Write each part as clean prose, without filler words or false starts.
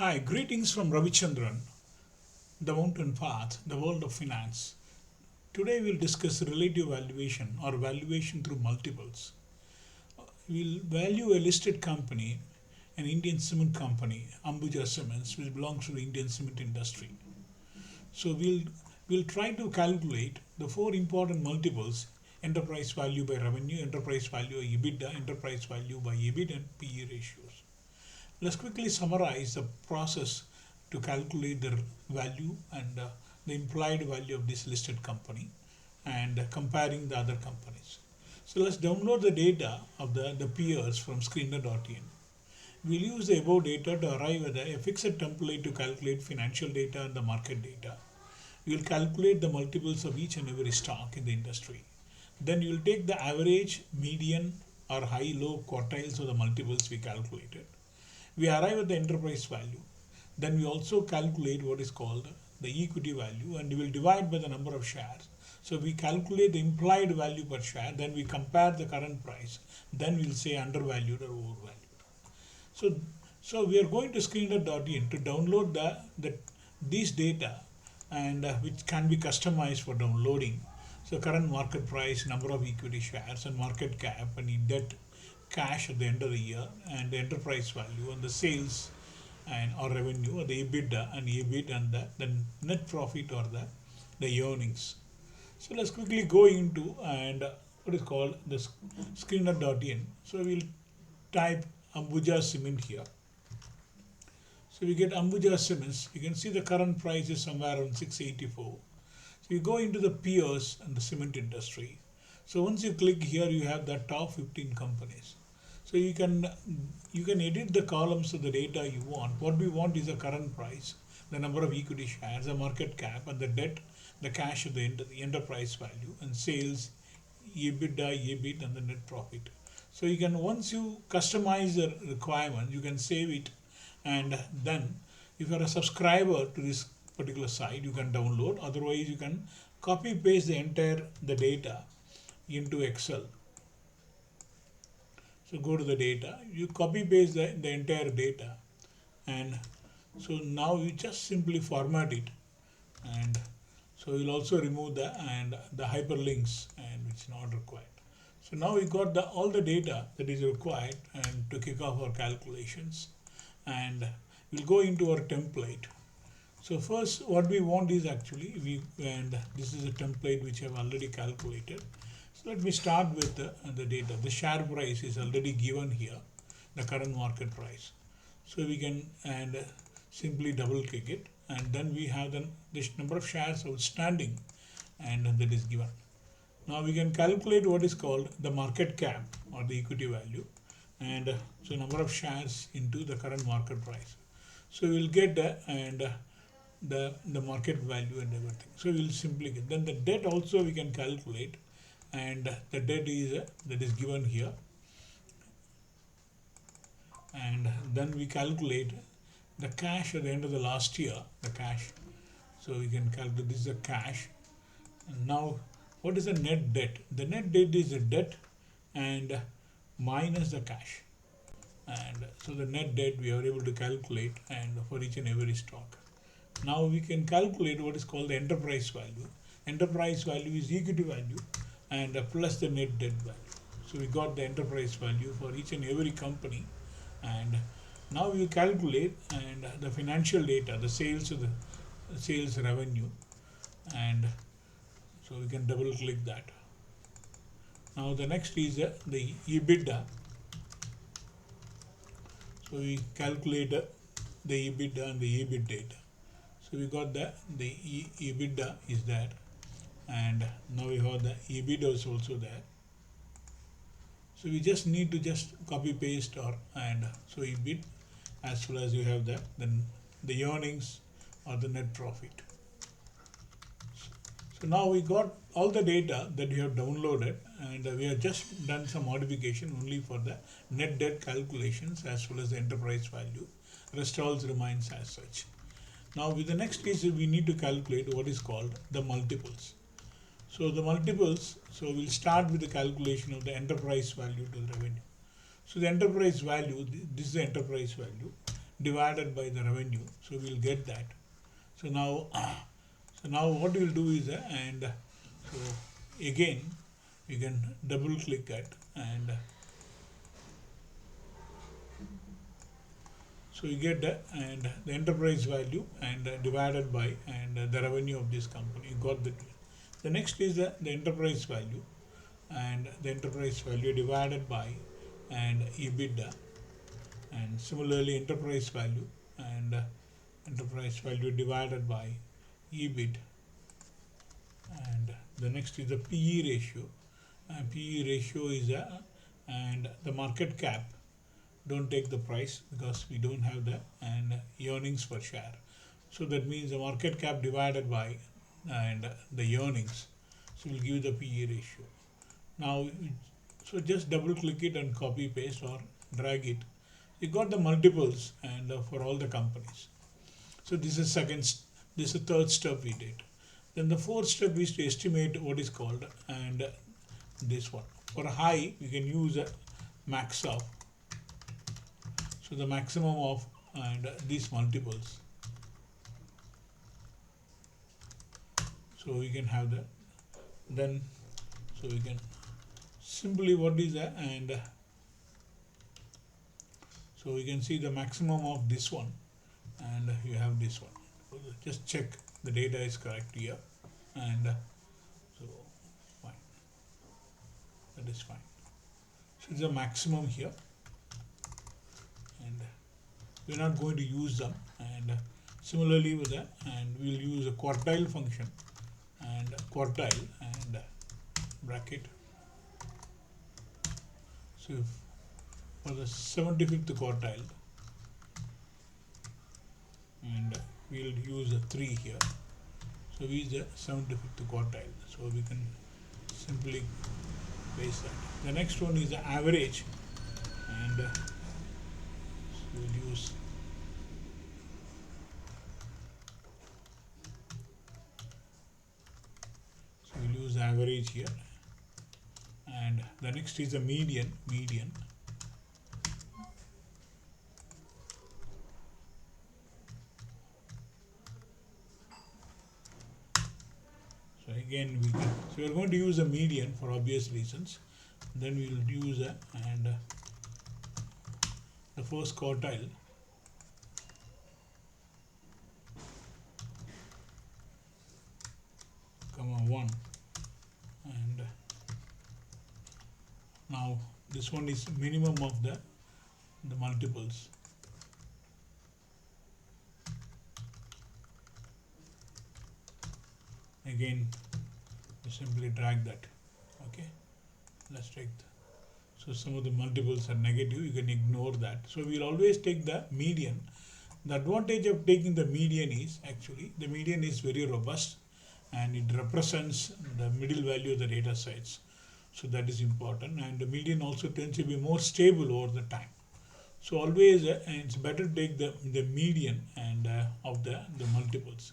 Hi, greetings from Ravichandran, the mountain path, the world of finance. Today we'll discuss relative valuation or valuation through multiples. We'll value a listed company, an Indian cement company, Ambuja Cements, which belongs to the Indian cement industry. So we'll try to calculate the four important multiples: enterprise value by revenue, enterprise value by EBITDA, enterprise value by EBIT, and PE ratios. Let's quickly summarize the process to calculate the value and the implied value of this listed company and comparing the other companies. So let's download the data of the peers from screener.in. We'll use the above data to arrive at a fixed template to calculate financial data and the market data. We'll calculate the multiples of each and every stock in the industry. Then you'll take the average, median, or high-low quartiles of the multiples we calculated. We arrive at the enterprise value. Then we also calculate what is called the equity value, and we will divide by the number of shares. So we calculate the implied value per share, then we compare the current price, then we'll say undervalued or overvalued. So we are going to screener.in to download these data and which can be customized for downloading. So current market price, number of equity shares, and market cap, and debt, cash at the end of the year, and the enterprise value, and the sales and or revenue, or the EBITDA and EBIT, and the net profit or the earnings. So let's quickly go into and what is called the screener.in. So we'll type Ambuja Cement here. So we get Ambuja Cements. You can see the current price is somewhere around 684. So you go into the peers and the cement industry. So once you click here, you have the top 15 companies. So you can edit the columns of the data you want. What we want is the current price, the number of equity shares, the market cap, and the debt, the cash at the end, the enterprise value, and sales, EBITDA, EBIT, and the net profit. So you can, once you customize the requirement, you can save it, and then if you are a subscriber to this particular site, you can download. Otherwise, you can copy paste the data into Excel. So go to the data, you copy paste the entire data, and so now you just simply format it, and so you'll also remove the hyperlinks and which is not required. So now we got all the data that is required and to kick off our calculations, and we'll go into our template. So first what we want is actually and this is a template which I've already calculated. So let me start with the data. The share price is already given here, the current market price. So we can simply double click it, and then we have this number of shares outstanding, and that is given. Now we can calculate what is called the market cap or the equity value, and so number of shares into the current market price. So we'll get the market value and everything. So we'll simply get. Then the debt also we can calculate, and the debt is that is given here, and then we calculate the cash at the end of the last year, the cash. So we can calculate this is the cash. And now what is the net debt? The net debt is the debt and minus the cash, and so the net debt we are able to calculate, and for each and every stock. Now we can calculate what is called the enterprise value. Enterprise value is equity value and plus the net debt value. So we got the enterprise value for each and every company, and now we calculate and the financial data, the sales revenue, and so we can double click that. Now the next is the EBITDA. So we calculate the EBITDA and the EBIT data. So we got the EBITDA is there, and now we have the EBIT is also there. So we just need to just copy paste and so EBIT, as well as you have then the earnings or the net profit. So now we got all the data that we have downloaded, and we have just done some modification only for the net debt calculations as well as the enterprise value. Rest all remains as such. Now with the next case, we need to calculate what is called the multiples. So the multiples, so we'll start with the calculation of the enterprise value to the revenue. So the enterprise value, this is the enterprise value, divided by the revenue. So we'll get that. So now, what we'll do is and so again we can double click it, and so you get and the enterprise value and divided by and the revenue of this company. You got that. The next is the enterprise value, and the enterprise value divided by and EBITDA, and similarly enterprise value and enterprise value divided by EBIT, and the next is the PE ratio, and PE ratio is and the market cap. Don't take the price because we don't have the and earnings per share. So that means the market cap divided by and the earnings. So we'll give the PE ratio. Now, so just double click it and copy paste or drag it. You got the multiples and for all the companies. So this is this is third step we did. Then the fourth step is to estimate what is called and this one. For high, we can use a max of. So the maximum of and these multiples. So we can have that. Then so we can simply what is that, and so we can see the maximum of this one, and you have this one. So just check the data is correct here, and so fine. That is fine. So it's a maximum here, and we're not going to use them. And similarly with that, and we'll use a quartile function and quartile and bracket. So for the 75th quartile, and we'll use a 3 here. So we use the 75th quartile. So we can simply paste that. The next one is the average, and so we'll use average here, and the next is the median. So again we are going to use a median for obvious reasons. Then we will use and the first quartile, comma 1, and now this one is minimum of the multiples. Again you simply drag that. Okay, let's take so some of the multiples are negative, you can ignore that. So we'll always take the median. The advantage of taking the median is actually the median is very robust, and it represents the middle value of the data sets. So that is important, and the median also tends to be more stable over the time. So always it's better to take the median and of the multiples.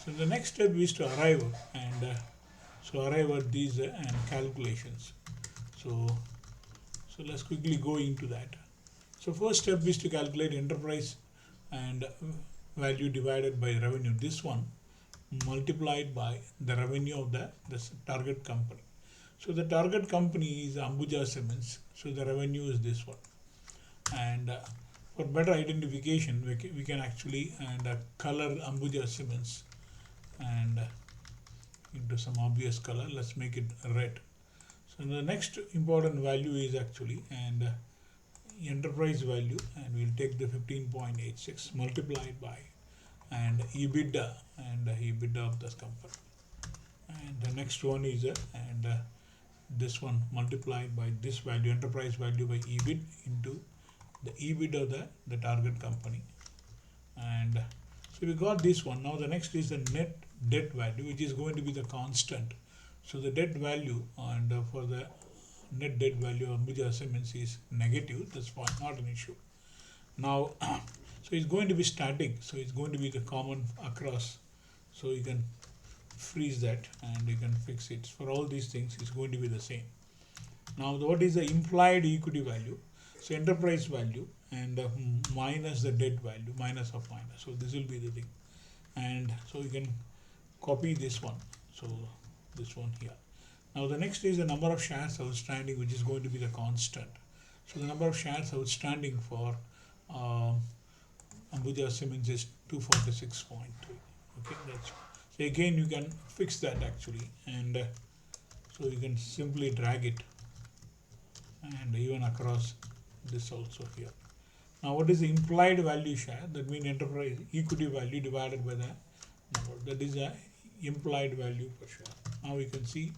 So the next step is to arrive at these and calculations. So let's quickly go into that. So first step is to calculate enterprise and value divided by revenue. This one multiplied by the revenue of the target company. So the target company is Ambuja Cements. So the revenue is this one. And for better identification, we can actually color Ambuja Cements and into some obvious color. Let's make it red. So the next important value is actually and enterprise value, and we'll take the 15.86 multiplied by and EBITDA and EBITDA of this company. And the next one is and this one multiplied by this value, enterprise value, by EBIT into the EBIT of the target company. And so we got this one. Now the next is the net debt value, which is going to be the constant. So the debt value and for the net debt value of Ambuja Cements is negative. That's fine, not an issue. Now so it's going to be static, so it's going to be the common across. So you can freeze that and you can fix it. For all these things, it's going to be the same. Now what is the implied equity value? So enterprise value and minus the debt value, minus of minus. So this will be the thing. And so you can copy this one. So this one here. Now the next is the number of shares outstanding, which is going to be the constant. So the number of shares outstanding for Ambuja Cements is 246.3. Okay, that's so again you can fix that actually, and so you can simply drag it and even across this also here. Now what is the implied value share? That means enterprise equity value divided by the number. That is the implied value per share. Now we can see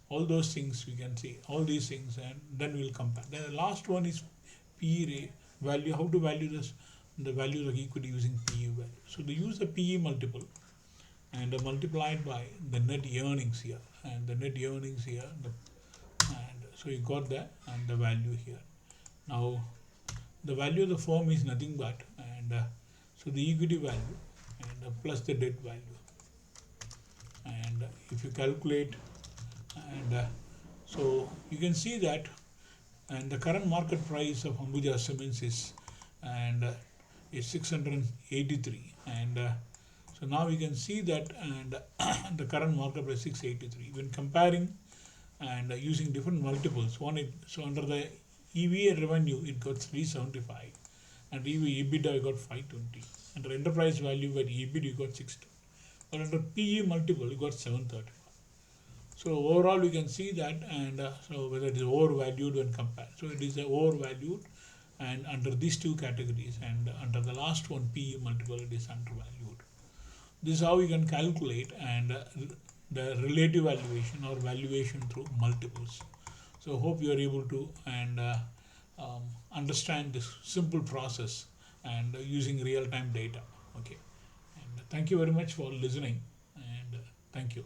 all those things, we can see all these things, and then we'll compare. Then the last one is PE value. How to value this? The value of equity using PE value. So they use the PE multiple and multiplied by the net earnings here, and the net earnings here, and so you got that and the value here. Now the value of the firm is nothing but, and so the equity value and plus the debt value, and if you calculate, and so you can see that, and the current market price of Ambuja Cements is, and is 683, and so now we can see that, and the current market price 683 when comparing and using different multiples. So under the EVA revenue it got 375, and EVA EBITDA we got 520, under enterprise value by EBIT you got 60, but under PE multiple you got 730. So overall we can see that, and so whether it is overvalued when compared. So it is overvalued, and under these two categories, and under the last one PE multiple it is undervalued. This is how we can calculate and the relative valuation or valuation through multiples. So hope you are able to and understand this simple process and using real-time data. Okay, and thank you very much for listening, and thank you.